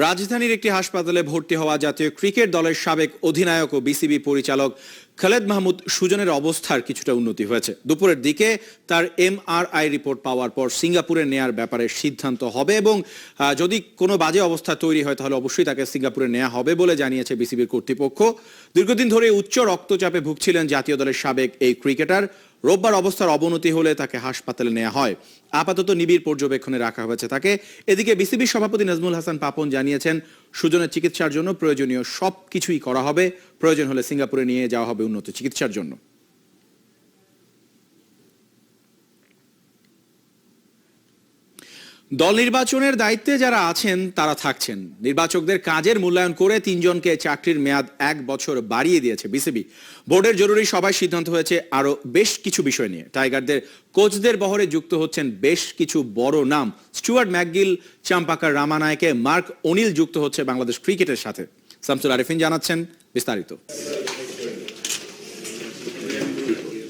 রাজধানীর একটি হাসপাতালে ভর্তি হওয়া জাতীয় ক্রিকেট দলের সাবেক অধিনায়ক ও বিসিবি পরিচালক খালেদ মাহমুদ সুজনের অবস্থার কিছুটা উন্নতি হয়েছে। দুপুরের দিকে তার MRI রিপোর্ট পাওয়ার পর সিঙ্গাপুরে নেয়ার ব্যাপারে সিদ্ধান্ত হবে এবং যদি কোনো বাজে অবস্থা তৈরি হয় তাহলে অবশ্যই তাকে সিঙ্গাপুরে নেওয়া হবে বলে জানিয়েছে বিসিবির কর্তৃপক্ষ। দীর্ঘদিন ধরে উচ্চ রক্তচাপে ভুগছিলেন জাতীয় দলের সাবেক এই ক্রিকেটার। রোববার অবস্থার অবনতি হলে তাকে হাসপাতালে নেওয়া হয়। আপাতত নিবিড় পর্যবেক্ষণে রাখা হয়েছে তাকে। এদিকে বিসিবির সভাপতি নাজমুল হাসান পাপন জানিয়েছেন সুজনের চিকিৎসার জন্য প্রয়োজনীয় সবকিছুই করা হবে, প্রয়োজন হলে সিঙ্গাপুরে নিয়ে যাওয়া হবে উন্নত চিকিৎসার জন্য। দল নির্বাচনের দায়িত্বে যারা আছেন তারা থাকছেন। নির্বাচকদের কাজের মূল্যায়ন করে 3 জনকে চাকরির মেয়াদ 1 বছর বাড়িয়ে দিয়েছে বিসিবি। বোর্ডের জরুরি সভায় সিদ্ধান্ত হয়েছে আরো বেশ কিছু বিষয় নিয়ে। টাইগারদের কোচদের বহরে যুক্ত হচ্ছেন বেশ কিছু বড় নাম। স্টুয়ার্ট ম্যাকগিল, চাম্পাকার রামানায়কে, মার্ক ওনিল যুক্ত হচ্ছে বাংলাদেশ ক্রিকেটের সাথে। শামসুল আরিফিন জানাচ্ছেন বিস্তারিত।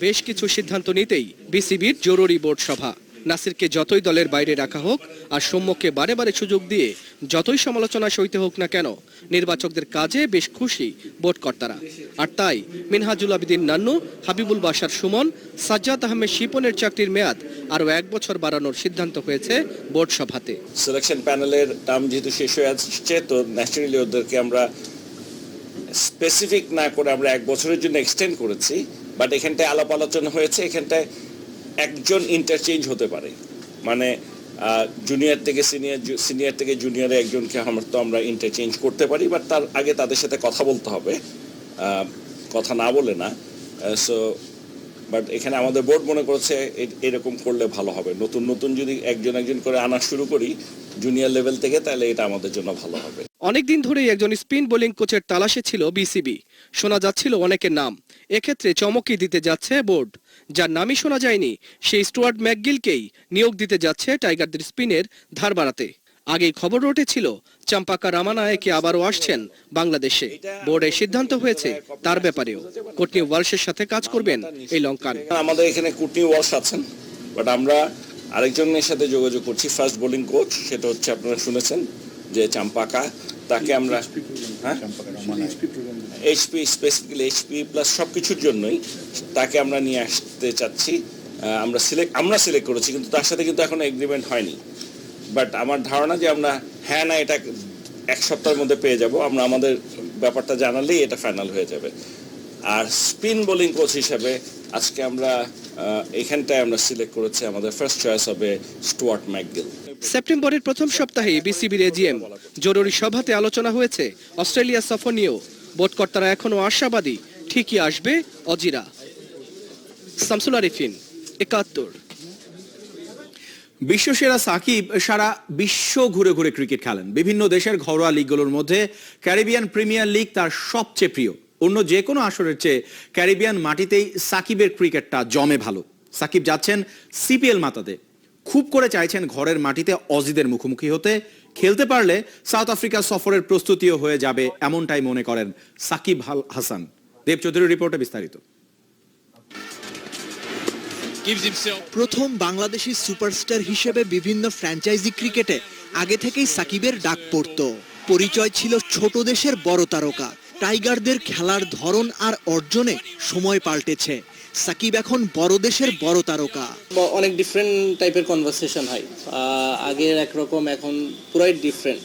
বেশ কিছু সিদ্ধান্ত নিতেই বিসিবির জরুরি বোর্ড সভা। নাসিরকে যতই দলের বাইরে রাখা হোক আর সৌম্যকে বারে বারে সুযোগ দিয়ে যতই সমালোচনা সইতে হোক না কেন, নির্বাচকদের কাজে বেশ খুশি বোর্ড কর্তারা। আর তাই মিনহাজুল আবিদিন নান্নু, হাবিবুল বাশার সুমন, সাজ্জাদ আহমেদ শিপনের চাকরির মেয়াদ আরও 1 বছর বাড়ানোর সিদ্ধান্ত হয়েছে বোর্ড সভাতে। সিলেকশন প্যানেলের টার্ম যেহেতু শেষ হয়ে আসছে, তো ন্যাচারালি ওদেরকে আমরা স্পেসিফিক না করে আমরা 1 বছরের জন্য এক্সটেন্ড করেছি। বাট এখানটায় আলাপ আলোচনা হয়েছে, এখানটায় একজন ইন্টারচেঞ্জ হতে পারে, মানে জুনিয়র থেকে সিনিয়র, সিনিয়র থেকে জুনিয়রে একজনকে আমরা ইন্টারচেঞ্জ করতে পারি। বাট তার আগে তাদের সাথে কথা বলতে হবে, কথা না বলে না। সো বাট এখানে আমাদের বোর্ড মনে করেছে এরকম করলে ভালো হবে। নতুন নতুন যদি একজন করে আনা শুরু করি জুনিয়র লেভেল থেকে, তাহলে এটা আমাদের জন্য ভালো হবে। অনেকদিন ধরেই একজন স্পিন বোলিং কোচের তালাশে ছিল বিসিবি। শোনা যাচ্ছিল অনেকের নাম। এক্ষেত্রে চমকই দিতে যাচ্ছে বোর্ড। যার নামই শোনা যায়নি সেই স্টুয়ার্ট ম্যাকগিলকেই নিয়োগ দিতে যাচ্ছে টাইগারদের স্পিনের ধার বাড়াতে। আগেই খবর উঠেছিল চাম্পাকা রামানায়কে আবারও আসছেন বাংলাদেশে। বোর্ডের সিদ্ধান্ত হয়েছে তার ব্যাপারেও কোটনি ওয়ালশের সাথে কাজ করবেন এই লঙ্কান। আমাদের এখানে কোটনি ওয়ালশ আছেন, বাট আমরা আরেকজনের সাথে যোগাযোগ করছি, ফাস্ট বোলিং কোচ। সেটা হচ্ছে আপনারা শুনেছেন যে চাম্পাকা, তাকে আমরা এইচপি, স্পেসিফিক্যালি এইচপি প্লাস সবকিছুর জন্যই তাকে আমরা নিয়ে আসতে চাচ্ছি। আমরা সিলেক্ট করেছি, কিন্তু তার সাথে কিন্তু এখনো এগ্রিমেন্ট হয়নি। বাট আমার ধারণা যে আমরা না এটা 1 সপ্তাহের মধ্যে পেয়ে যাব। আমরা আমাদের ব্যাপারটা জানালেই এটা ফাইনাল হয়ে যাবে। আর স্পিন বোলিং কোচ হিসেবে আজকে আমরা এখানটায় আমরা সিলেক্ট করেছি, আমাদের ফার্স্ট চয়েস হবে স্টুয়ার্ট ম্যাকগিল। সেপ্টেম্বরের প্রথম সপ্তাহে বিসিবির এজিএম জরুরি সভাতে আলোচনা হয়েছে অস্ট্রেলিয়া সফর নিয়েও। বোর্ড কর্তারা এখনো আশাবাদী ঠিকই আসবে অজিরা। শামসুল আরিফিন, 71। বিশ্বসেরা সাকিব সারা বিশ্ব ঘুরে ঘুরে ক্রিকেট খেলেন। বিভিন্ন দেশের ঘরোয়া লিগগুলোর মধ্যে ক্যারিবিয়ান প্রিমিয়ার লিগ তার সবচেয়ে প্রিয়। অন্য যে কোনো আসরের চেয়ে ক্যারিবিয়ান মাটিতেই সাকিবের ক্রিকেটটা জমে ভালো। সাকিব যাচ্ছেন সিপিএল মাতাতে। খুব করে চাইছেন ঘরের মাটিতে অজিদের মুখোমুখি হতে। খেলতে পারলে সাউথ আফ্রিকা সফরের প্রস্তুতিও হয়ে যাবে, এমনটাই মনে করেন সাকিব আল হাসান। দেব চৌধুরীর রিপোর্টে বিস্তারিত। প্রথম বাংলাদেশি সুপারস্টার হিসেবে বিভিন্ন ফ্র্যাঞ্চাইজি ক্রিকেটে আগে থেকেই সাকিবের ডাক পড়ত। পরিচয় ছিল ছোট দেশের বড় তারকা। টাইগারদের খেলার ধরন আর অর্জনে সময় পাল্টেছে। সাকিব এখন বড় দেশের বড় তারকা। অনেক ডিফারেন্ট টাইপের কনভারসেশন হয়। আগের একরকম, এখন পুরাই ডিফারেন্ট।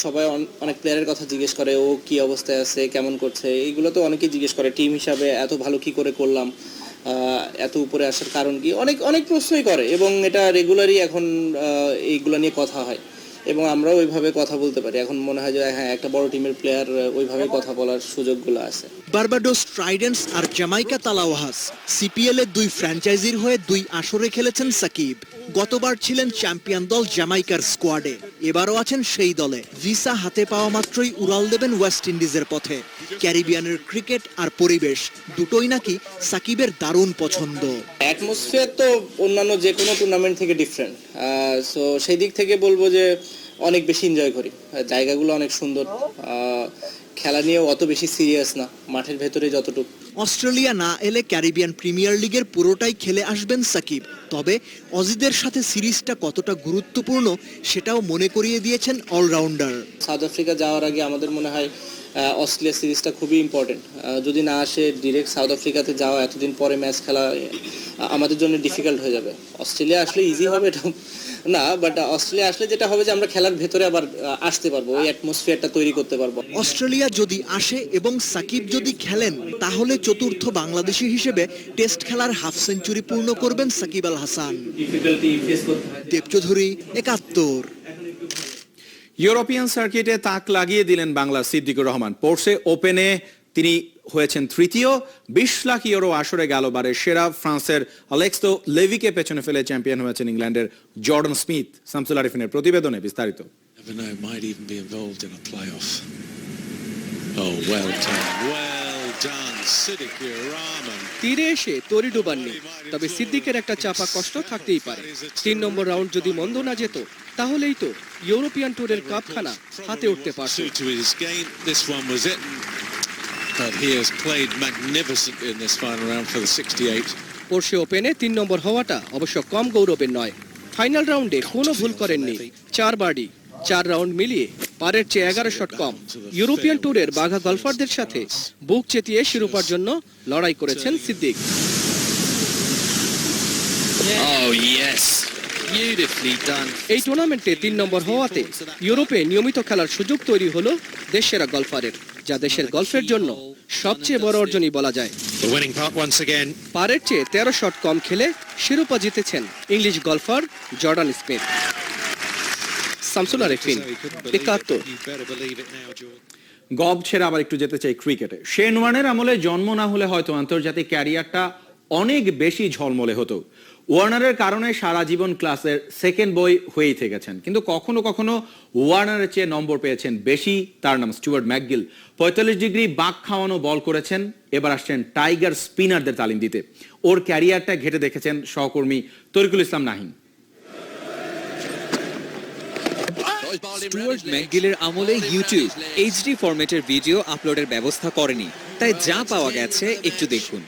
সবাই অনেক প্লেয়ারের কথা জিজ্ঞেস করে, ও কি অবস্থায় আছে, কেমন করছে, এইগুলো তো অনেকেই জিজ্ঞেস করে। টিম হিসাবে এত ভালো কি করে করলাম, এত উপরে আসার কারণ কি, অনেক প্রশ্নই করে। এবং এটা রেগুলারই এখন এইগুলো নিয়ে কথা হয়। এবং আমরাও ওইভাবে কথা বলতে পারি। এখন মনে হয় যে হ্যাঁ, একটা বড় টিমের প্লেয়ার ওইভাবে কথা বলার সুযোগগুলো আছে। বার্বাডোস ট্রাইডেন্টস আর জামাইকা তালাওয়াহাস সিপিএল এর দুই ফ্র্যাঞ্চাইজির হয়ে দুই আসরে খেলেছেন সাকিব। গতবার ছিলেন চ্যাম্পিয়ন দল জামাইকার স্কোয়াডে, এবারও আছেন সেই দলে। ভিসা হাতে পাওয়া মাত্রই উড়াল দেবেন ওয়েস্ট ইন্ডিজের পথে। ক্যারিবিয়ানের ক্রিকেট আর পরিবেশ দুটোই নাকি সাকিবের দারুণ পছন্দ। অ্যাটমসফিয়ার তো অন্যান্য যে কোনো টুর্নামেন্ট থেকে ডিফারেন্ট, সো সেই দিক থেকে বলবো যে অনেক বেশি এনজয় করি। জায়গাগুলো অনেক সুন্দর, খেলা নিয়েও অত বেশি সিরিয়াস না, মাঠের ভেতরে যতটুকু। অস্ট্রেলিয়া না এলে ক্যারিবিয়ান প্রিমিয়ার লিগের পুরোটাই খেলে আসবেন সাকিব। তবে অজিদের সাথে সিরিজটা কতটা গুরুত্বপূর্ণ সেটাও মনে করিয়ে দিয়েছেন অলরাউন্ডার। সাউথ আফ্রিকা যাওয়ার আগে আমাদের মনে হয় অস্ট্রেলিয়া সিরিজটা খুবই ইম্পর্টেন্ট। যদি না আসে ডিরেক্ট সাউথ আফ্রিকাতে যাওয়া, এতদিন পরে ম্যাচ খেলা আমাদের জন্য ডিফিকাল্ট হয়ে যাবে। অস্ট্রেলিয়া আসলে ইজি হবে এটা না, বাট অস্ট্রেলিয়া আসলে যেটা হবে যে আমরা খেলার ভেতরে আবার আসতে পারবো, ওই অ্যাটমসফিয়ারটা তৈরি করতে পারবো। অস্ট্রেলিয়া যদি আসে এবং সাকিব যদি খেলেন, তাহলে চতুর্থ বাংলাদেশি হিসেবে টেস্ট খেলার হাফ সেঞ্চুরি পূর্ণ করবেন সাকিব আল হাসান। দেবচৌধুরী, ৭১। ইউরোপিয়ান সার্কিটে তাক লাগিয়ে দিলেন বাংলার সিদ্দিকুর রহমান। পোর্সে ওপেনে তিনি হয়েছেন তৃতীয়। ২০ লাখ ইউরো আসরে গেল বারের সেরা। ফ্রান্সের অ্যালেক্সো লেভিকে পেছনে ফেলে চ্যাম্পিয়ন হয়েছেন ইংল্যান্ডের জর্ডন স্মিথ। শামসুল আরিফিনের প্রতিবেদনে বিস্তারিত। তীরে এসে তরি ডুবাননি, তবে সিদ্দিকের একটা চাপা কষ্ট থাকতেই পারে। ৩ নম্বর রাউন্ড যদি মন্দ না যেত, তাহলেই তো ইউরোপিয়ান ট্যুরের কাপখানা হাতে উঠতে পারত। পোর্শে ওপেনে ৩ নম্বর হওয়াটা অবশ্য কম গৌরবের নয়। ফাইনাল রাউন্ডে কোনো ভুল করেননি, ৪ বার্ডি, ৪ রাউন্ড মিলিয়ে পারের চেয়ে ১১ শট কম। ইউরোপিয়ান ট্যুরের বাঘা গলফারদের সাথে বুক চেতিয়ে শিরোপার জন্য লড়াই করেছেন সিদ্দিক। এই টুর্নামেন্টে ৩ নম্বর হওয়াতে ইউরোপে নিয়মিত খেলার সুযোগ তৈরি হলো দেশসেরা গলফারের, যা দেশের গলফের জন্য সবচেয়ে বড় অর্জনই বলা যায়। পারের চেয়ে ১৩ শট কম খেলে শিরোপা জিতেছেন English golfer Jordan Smith. Shamsul Arifin, ৭১। গব ছেড়ে আবার একটু যেতে চাই ক্রিকেটে। শেন ওয়ার্নের আমলে জন্ম না হলে হয়তো আন্তর্জাতিক ক্যারিয়ারটা অনেক বেশি ঝলমলে হতো। ওয়ার্নারের কারণে সারা জীবন ক্লাসের সেকেন্ড বই হয়েই থেকেছেন, কিন্তু কখনো কখনো ওয়ার্নারের চেয়ে নম্বর পেয়েছেন বেশি। তার নাম স্টুয়ার্ট ম্যাকগিল। ৪৫ ডিগ্রি বাঁক খাওয়ানো বল করেছেন। এবার আসছেন টাইগার স্পিনারদের তালিম দিতে। ওর ক্যারিয়ারটা ঘেটে দেখেছেন সহকর্মী তরিকুল ইসলাম নাহিন। স্টুয়ার্ট ম্যাকগিলের আমলে ইউটিউব এইচডি ফরম্যাটের ভিডিও আপলোডের ব্যবস্থা করেনি, তাই যা পাওয়া গেছে একটু দেখুন।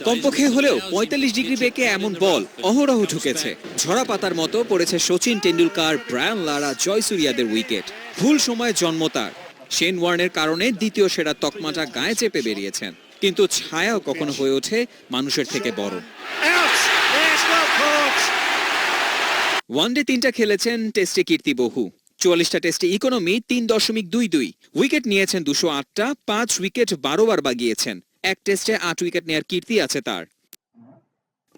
কমপক্ষে হলেও ৪৫ ডিগ্রি বেঁকে এমন বল অহরহ ঢুকেছে। ঝরা পাতার মতো পড়েছে সচিন টেন্ডুলকার, ব্রায়ান লারা, জয়সূরিয়াদের উইকেট। ভুল সময়ে জন্ম তার। শেন ওয়ার্নের কারণে দ্বিতীয় সেরা তকমাটা গায়ে চেপে বেরিয়েছেন, কিন্তু ছায়াও কখনো হয়ে ওঠে মানুষের থেকে বড়। ওয়ানডে ৩টা খেলেছেন, টেস্টে কীর্তি বহু। ৪৪টা টেস্টে ইকোনমি ৩.22। উইকেট নিয়েছেন ২০৮টা, ৫ উইকেট ১২ বার বাগিয়েছেন। এক টেস্টে ৮ উইকেট নেয়ার কীর্তি আছে তার।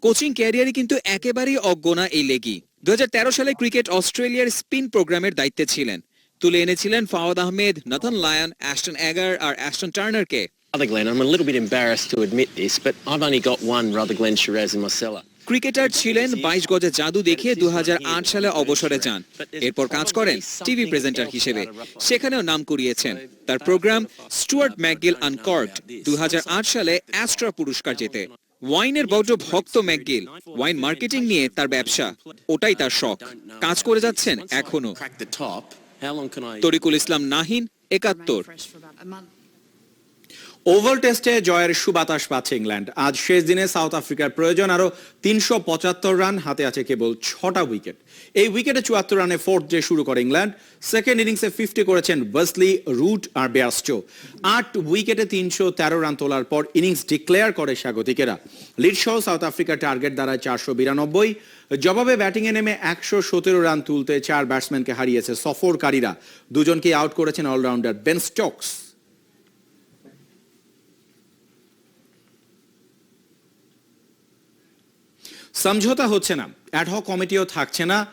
কোচিং ক্যারিয়ারে কিন্তু একেবারেই অজ্ঞনা এই লেগি। ২০১৩ সালে ক্রিকেট অস্ট্রেলিয়ার স্পিন প্রোগ্রামের দায়িত্বে ছিলেন। তুলে এনেছিলেন Fawad Ahmed, Nathan Lyon, Aston এগার আর Aston টার্নারকে। Rutherglen, I'm a little bit embarrassed to admit this, but I've only got one Rutherglen Shiraz in my cellar. Cricketer ছিলেন, ২২ গজে জাদু দেখিয়ে ২০০৮ সালে অবসরে যান। এরপর কাজ করেন টিভি প্রেজেন্টার হিসেবে, সেখানেও নাম কুড়িয়েছেন। তার প্রোগ্রাম স্টুয়ার্ট ম্যাকগিল আনকর্কড ২০০৮ সালে অ্যাস্ট্রা পুরস্কার জেতে। ওয়াইনের বড় ভক্ত ম্যাকগিল। ওয়াইন মার্কেটিং নিয়ে তার ব্যবসা, ওটাই তার শখ। কাজ করে যাচ্ছেন এখনো। তরিকুল ইসলাম নাহিন, ৭১। ওভাল টেস্টে জয়ের সুবাতাস পাচ্ছে ইংল্যান্ড। আজ শেষ দিনে সাউথ আফ্রিকার প্রয়োজন আরো ৩৭৫ রান। হাতে আছে কেবল ৬টা উইকেট। এই উইকেটে ৭৪ রানে ফোর্থ ডে শুরু করে ইংল্যান্ড। সেকেন্ড ইনিংসে 50 করেছেন ওয়েসলি, রুট আর বেয়ারস্টো। ৮ উইকেটে ৩১৩ রান তোলার পর ইনিংস ডিক্লেয়ার করে স্বাগতিকেরা। লিড সহ সাউথ আফ্রিকার টার্গেট দাঁড়ায় ৪৯২। জবাবে ব্যাটিংয়ে নেমে ১১৭ রান তুলতে ৪ ব্যাটসম্যানকে হারিয়েছে সফরকারীরা। দুজনকে আউট করেছেন অলরাউন্ডার বেন স্টোকস। সমঝোতা হচ্ছে না, অ্যাডহক কমিটিও থাকছে না,